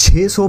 600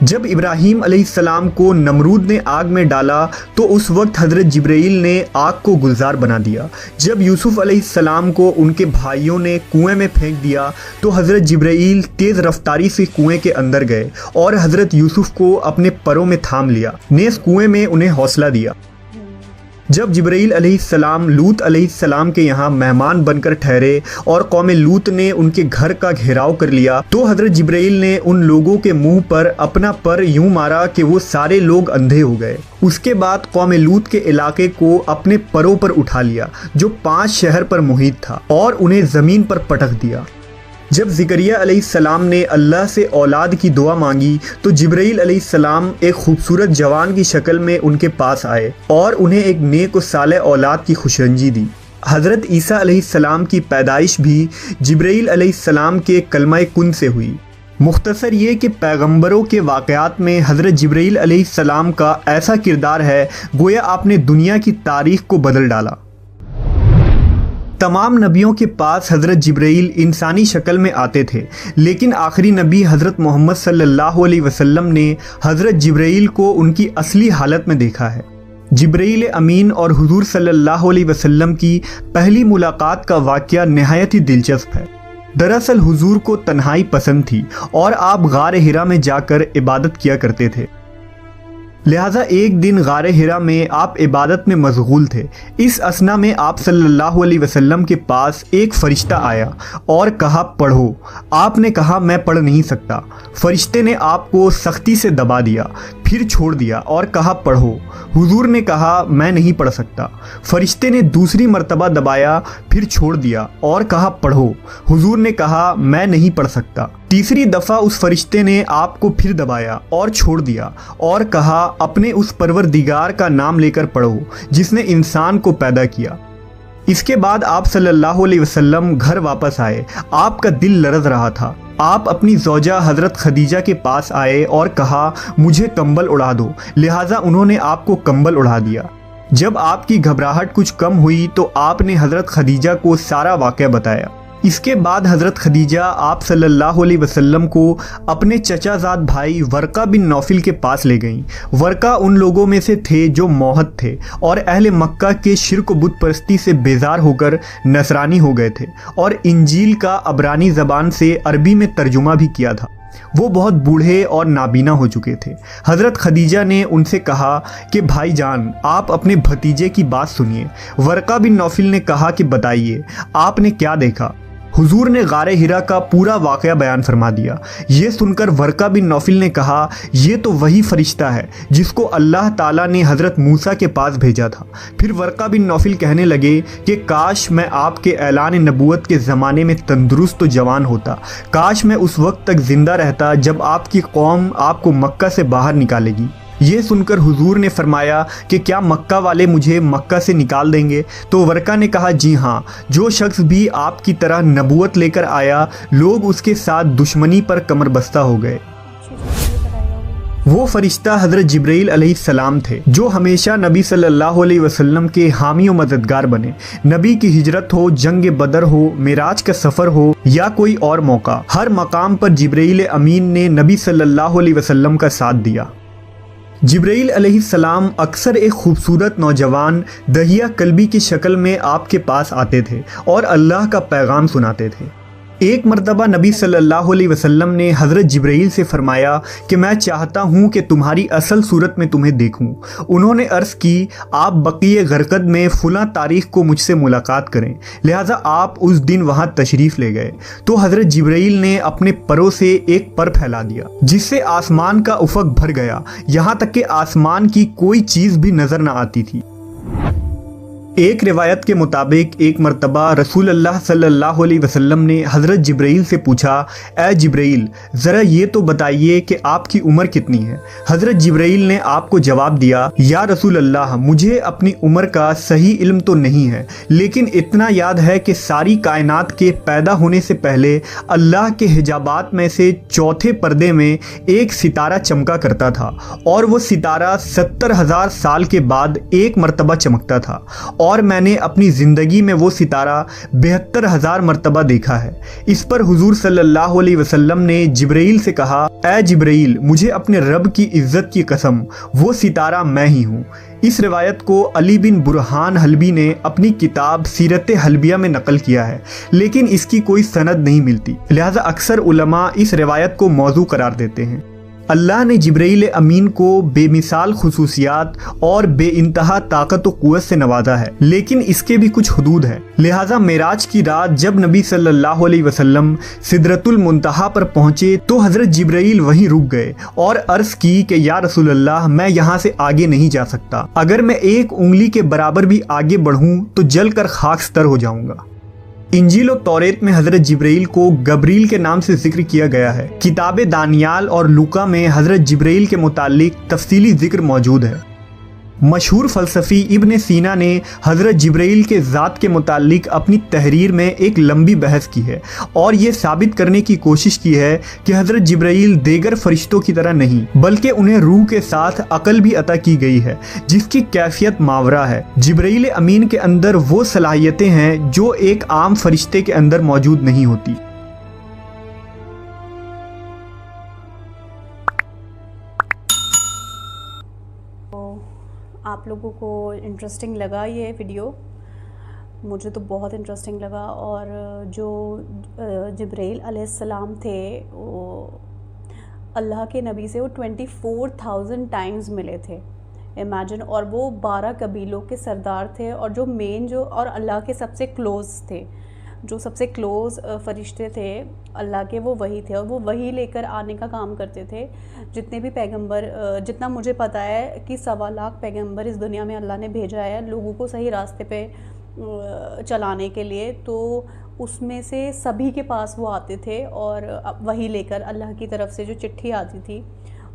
جب ابراہیم علیہ السلام کو نمرود نے آگ میں ڈالا تو اس وقت حضرت جبرائیل نے آگ کو گلزار بنا دیا۔ جب یوسف علیہ السلام کو ان کے بھائیوں نے کنویں میں پھینک دیا تو حضرت جبرائیل تیز رفتاری سے کنویں کے اندر گئے اور حضرت یوسف کو اپنے پروں میں تھام لیا، نیز کنویں میں انہیں حوصلہ دیا۔ جب جبرائیل علیہ السلام لوط علیہ السلام کے یہاں مہمان بن کر ٹھہرے اور قوم لوط نے ان کے گھر کا گھیراؤ کر لیا تو حضرت جبرائیل نے ان لوگوں کے منہ پر اپنا پر یوں مارا کہ وہ سارے لوگ اندھے ہو گئے۔ اس کے بعد قوم لوط کے علاقے کو اپنے پروں پر اٹھا لیا جو 5 شہر پر محیط تھا اور انہیں زمین پر پٹک دیا۔ جب زکریا علیہ السلام نے اللہ سے اولاد کی دعا مانگی تو جبرائیل علیہ السلام ایک خوبصورت جوان کی شکل میں ان کے پاس آئے اور انہیں ایک نیک و صالح اولاد کی خوشرنجی دی۔ حضرت عیسیٰ علیہ السلام کی پیدائش بھی جبرائیل علیہ السلام کے کلمہ کن سے ہوئی۔ مختصر یہ کہ پیغمبروں کے واقعات میں حضرت جبرائیل علیہ السلام کا ایسا کردار ہے گویا آپ نے دنیا کی تاریخ کو بدل ڈالا۔ تمام نبیوں کے پاس حضرت جبرائیل انسانی شکل میں آتے تھے، لیکن آخری نبی حضرت محمد صلی اللہ علیہ وسلم نے حضرت جبرائیل کو ان کی اصلی حالت میں دیکھا ہے۔ جبرائیل امین اور حضور صلی اللہ علیہ وسلم کی پہلی ملاقات کا واقعہ نہایت ہی دلچسپ ہے۔ دراصل حضور کو تنہائی پسند تھی اور آپ غار حرا میں جا کر عبادت کیا کرتے تھے، لہٰذا ایک دن غار حرا میں آپ عبادت میں مشغول تھے۔ اس اثنا میں آپ صلی اللہ علیہ وسلم کے پاس ایک فرشتہ آیا اور کہا پڑھو۔ آپ نے کہا میں پڑھ نہیں سکتا۔ فرشتے نے آپ کو سختی سے دبا دیا، پھر چھوڑ دیا اور کہا پڑھو۔ حضور نے کہا میں نہیں پڑھ سکتا۔ فرشتے نے دوسری مرتبہ دبایا، پھر چھوڑ دیا اور کہا پڑھو۔ حضور نے کہا میں نہیں پڑھ سکتا۔ تیسری دفعہ اس فرشتے نے آپ کو پھر دبایا اور چھوڑ دیا اور کہا اپنے اس پروردگار کا نام لے کر پڑھو جس نے انسان کو پیدا کیا۔ اس کے بعد آپ صلی اللہ علیہ وسلم گھر واپس آئے۔ آپ کا دل لرز رہا تھا۔ آپ اپنی زوجہ حضرت خدیجہ کے پاس آئے اور کہا مجھے کمبل اڑا دو، لہٰذا انہوں نے آپ کو کمبل اڑا دیا۔ جب آپ کی گھبراہٹ کچھ کم ہوئی تو آپ نے حضرت خدیجہ کو سارا واقعہ بتایا۔ اس کے بعد حضرت خدیجہ آپ صلی اللہ علیہ وسلم کو اپنے چچا زاد بھائی ورقہ بن نوفل کے پاس لے گئیں۔ ورقہ ان لوگوں میں سے تھے جو موحد تھے اور اہل مکہ کے شرک و بت پرستی سے بیزار ہو کر نصرانی ہو گئے تھے اور انجیل کا عبرانی زبان سے عربی میں ترجمہ بھی کیا تھا۔ وہ بہت بوڑھے اور نابینا ہو چکے تھے۔ حضرت خدیجہ نے ان سے کہا کہ بھائی جان آپ اپنے بھتیجے کی بات سنیے۔ ورقہ بن نوفل نے کہا کہ بتائیے آپ نے کیا دیکھا؟ حضور نے غار حرا کا پورا واقعہ بیان فرما دیا۔ یہ سن کر ورقہ بن نوفل نے کہا یہ تو وہی فرشتہ ہے جس کو اللہ تعالیٰ نے حضرت موسیٰ کے پاس بھیجا تھا۔ پھر ورقہ بن نوفل کہنے لگے کہ کاش میں آپ کے اعلان نبوت کے زمانے میں تندرست و جوان ہوتا، کاش میں اس وقت تک زندہ رہتا جب آپ کی قوم آپ کو مکہ سے باہر نکالے گی۔ یہ سن کر حضور نے فرمایا کہ کیا مکہ والے مجھے مکہ سے نکال دیں گے؟ تو ورقہ نے کہا جی ہاں، جو شخص بھی آپ کی طرح نبوت لے کر آیا لوگ اس کے ساتھ دشمنی پر کمر بستہ ہو گئے۔ وہ فرشتہ حضرت جبرائیل علیہ السلام تھے جو ہمیشہ نبی صلی اللہ علیہ وسلم کے حامی و مددگار بنے۔ نبی کی ہجرت ہو، جنگ بدر ہو، معراج کا سفر ہو یا کوئی اور موقع، ہر مقام پر جبرائیل امین نے نبی صلی اللہ علیہ وسلم کا ساتھ دیا۔ جبرائیل علیہ السلام اکثر ایک خوبصورت نوجوان دہیہ قلبی کی شکل میں آپ کے پاس آتے تھے اور اللہ کا پیغام سناتے تھے۔ ایک مرتبہ نبی صلی اللہ علیہ وسلم نے حضرت جبرائیل سے فرمایا کہ میں چاہتا ہوں کہ تمہاری اصل صورت میں تمہیں دیکھوں۔ انہوں نے عرض کی آپ بقیع غرقد میں فلاں تاریخ کو مجھ سے ملاقات کریں، لہٰذا آپ اس دن وہاں تشریف لے گئے تو حضرت جبرائیل نے اپنے پروں سے ایک پر پھیلا دیا جس سے آسمان کا افق بھر گیا، یہاں تک کہ آسمان کی کوئی چیز بھی نظر نہ آتی تھی۔ ایک روایت کے مطابق ایک مرتبہ رسول اللہ صلی اللہ علیہ وسلم نے حضرت جبرائیل سے پوچھا اے جبرائیل ذرا یہ تو بتائیے کہ آپ کی عمر کتنی ہے؟ حضرت جبرائیل نے آپ کو جواب دیا یا رسول اللہ مجھے اپنی عمر کا صحیح علم تو نہیں ہے، لیکن اتنا یاد ہے کہ ساری کائنات کے پیدا ہونے سے پہلے اللہ کے حجابات میں سے چوتھے پردے میں ایک ستارہ چمکا کرتا تھا اور وہ ستارہ 70,000 سال کے بعد ایک مرتبہ چمکتا تھا اور میں نے اپنی زندگی میں وہ ستارہ 72,000 مرتبہ دیکھا ہے۔ اس پر حضور صلی اللہ علیہ وسلم نے جبرائیل سے کہا، اے جبرائیل، مجھے اپنے رب کی عزت کی قسم، وہ ستارہ میں ہی ہوں۔ اس روایت کو علی بن برہان حلبی نے اپنی کتاب سیرت حلبیہ میں نقل کیا ہے، لیکن اس کی کوئی سند نہیں ملتی، لہذا اکثر علماء اس روایت کو موضوع قرار دیتے ہیں۔ اللہ نے جبرائیل امین کو بے مثال خصوصیات اور بے انتہا طاقت و قوت سے نوازا ہے، لیکن اس کے بھی کچھ حدود ہیں۔ لہٰذا معراج کی رات جب نبی صلی اللہ علیہ وسلم سدرۃ المنتہا پر پہنچے تو حضرت جبرائیل وہیں رک گئے اور عرض کی کہ یا رسول اللہ، میں یہاں سے آگے نہیں جا سکتا، اگر میں ایک انگلی کے برابر بھی آگے بڑھوں تو جل کر خاکستر ہو جاؤں گا۔ انجیل و توریت میں حضرت جبرائیل کو گبریل کے نام سے ذکر کیا گیا ہے۔ کتاب دانیال اور لوکا میں حضرت جبرائیل کے متعلق تفصیلی ذکر موجود ہے۔ مشہور فلسفی ابن سینا نے حضرت جبرائیل کے ذات کے متعلق اپنی تحریر میں ایک لمبی بحث کی ہے اور یہ ثابت کرنے کی کوشش کی ہے کہ حضرت جبرائیل دیگر فرشتوں کی طرح نہیں، بلکہ انہیں روح کے ساتھ عقل بھی عطا کی گئی ہے جس کی کیفیت ماورا ہے۔ جبرائیل امین کے اندر وہ صلاحیتیں ہیں جو ایک عام فرشتے کے اندر موجود نہیں ہوتی۔ آپ لوگوں کو انٹرسٹنگ لگا یہ ویڈیو؟ مجھے تو بہت انٹرسٹنگ لگا، اور جو جبرائیل علیہ السلام تھے وہ اللہ کے نبی سے وہ 24,000 ٹائمز ملے تھے، امیجن، اور وہ 12 قبیلوں کے سردار تھے، اور جو مین اور اللہ کے سب سے کلوز تھے، جو سب سے کلوز فرشتے تھے اللہ کے، وہ وہی تھے، اور وہ وہی لے کر آنے کا کام کرتے تھے۔ جتنے بھی پیغمبر، جتنا مجھے پتہ ہے کہ 1.25 لاکھ پیغمبر اس دنیا میں اللہ نے بھیجا ہے لوگوں کو صحیح راستے پہ چلانے کے لیے، تو اس میں سے سبھی کے پاس وہ آتے تھے اور وہی لے کر اللہ کی طرف سے جو چٹھی آتی تھی،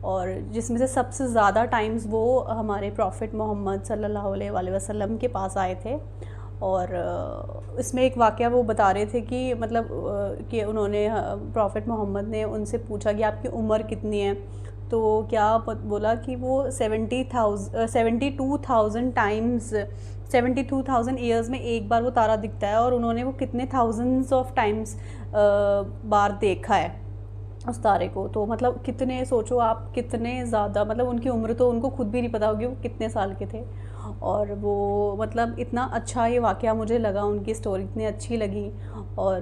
اور جس میں سے سب سے زیادہ ٹائمز وہ ہمارے پروفٹ محمد صلی اللہ علیہ وآلہ وسلم کے پاس آئے تھے۔ اور اس میں ایک واقعہ وہ بتا رہے تھے کہ مطلب کہ انہوں نے پروفٹ محمد نے ان سے پوچھا کہ آپ کی عمر کتنی ہے، تو کیا بولا کہ وہ 72,000 ٹائمز 72,000 ایئرز میں ایک بار وہ تارہ دکھتا ہے، اور انہوں نے وہ کتنے تھاؤزنڈز آف ٹائمز بار دیکھا ہے اس تارے کو۔ تو مطلب کتنے، سوچو آپ کتنے زیادہ، مطلب ان کی عمر تو ان کو خود بھی نہیں پتا ہوگی وہ کتنے سال کے تھے، اور وہ مطلب اتنا اچھا یہ واقعہ مجھے لگا، ان کی سٹوری اتنی اچھی لگی اور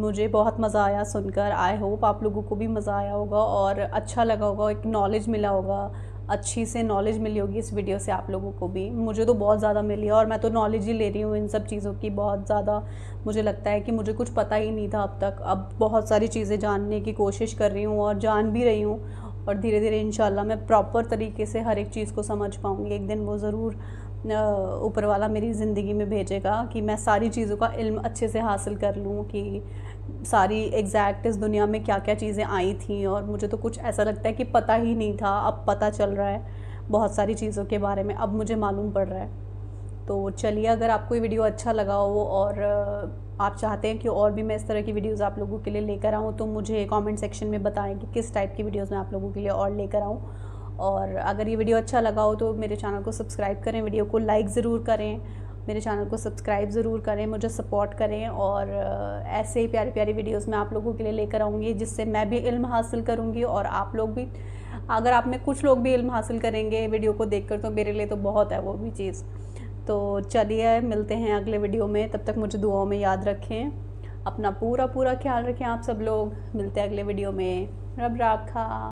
مجھے بہت مزہ آیا سن کر۔ آئی ہوپ آپ لوگوں کو بھی مزہ آیا ہوگا اور اچھا لگا ہوگا، ایک نالج ملا ہوگا، اچھی سے نالج ملی ہوگی اس ویڈیو سے آپ لوگوں کو بھی۔ مجھے تو بہت زیادہ ملی ہے، اور میں تو نالج ہی لے رہی ہوں ان سب چیزوں کی بہت زیادہ۔ مجھے لگتا ہے کہ مجھے کچھ پتہ ہی نہیں تھا اب تک، اب بہت ساری چیزیں جاننے کی کوشش کر رہی ہوں اور جان بھی رہی ہوں، اور دھیرے دھیرے انشاءاللہ میں پراپر طریقے سے ہر ایک چیز کو سمجھ پاؤں گی۔ ایک دن وہ ضرور اوپر والا میری زندگی میں بھیجے گا کہ میں ساری چیزوں کا علم اچھے سے حاصل کر لوں، کہ ساری ایگزیکٹ اس دنیا میں کیا کیا چیزیں آئی تھیں، اور مجھے تو کچھ ایسا لگتا ہے کہ پتہ ہی نہیں تھا، اب پتہ چل رہا ہے بہت ساری چیزوں کے بارے میں، اب مجھے معلوم پڑ رہا ہے۔ تو چلیے، اگر آپ کو یہ ویڈیو اچھا لگا ہو اور آپ چاہتے ہیں کہ اور بھی میں اس طرح کی ویڈیوز آپ لوگوں کے لیے لے کر آؤں، تو مجھے کامنٹ سیکشن میں بتائیں کہ کس ٹائپ کی ویڈیوز میں آپ لوگوں کے لیے اور لے کر آؤں۔ اور اگر یہ ویڈیو اچھا لگا ہو تو میرے چینل کو سبسکرائب کریں، ویڈیو کو لائک ضرور کریں، میرے چینل کو سبسکرائب ضرور کریں، مجھے سپورٹ کریں، اور ایسے ہی پیاری پیاری ویڈیوز میں آپ لوگوں کے لیے لے کر آؤں گی، جس سے میں بھی علم حاصل کروں گی اور آپ لوگ بھی۔ اگر آپ میں کچھ لوگ بھی علم حاصل کریں گے ویڈیو کو دیکھ کر تو میرے لیے تو بہت ہے وہ بھی چیز۔ تو چلیے، ملتے ہیں اگلے ویڈیو میں، تب تک مجھے دعاؤں میں یاد رکھیں، اپنا پورا خیال رکھیں آپ سب لوگ۔ ملتے ہیں اگلے ویڈیو میں، رب راکھا۔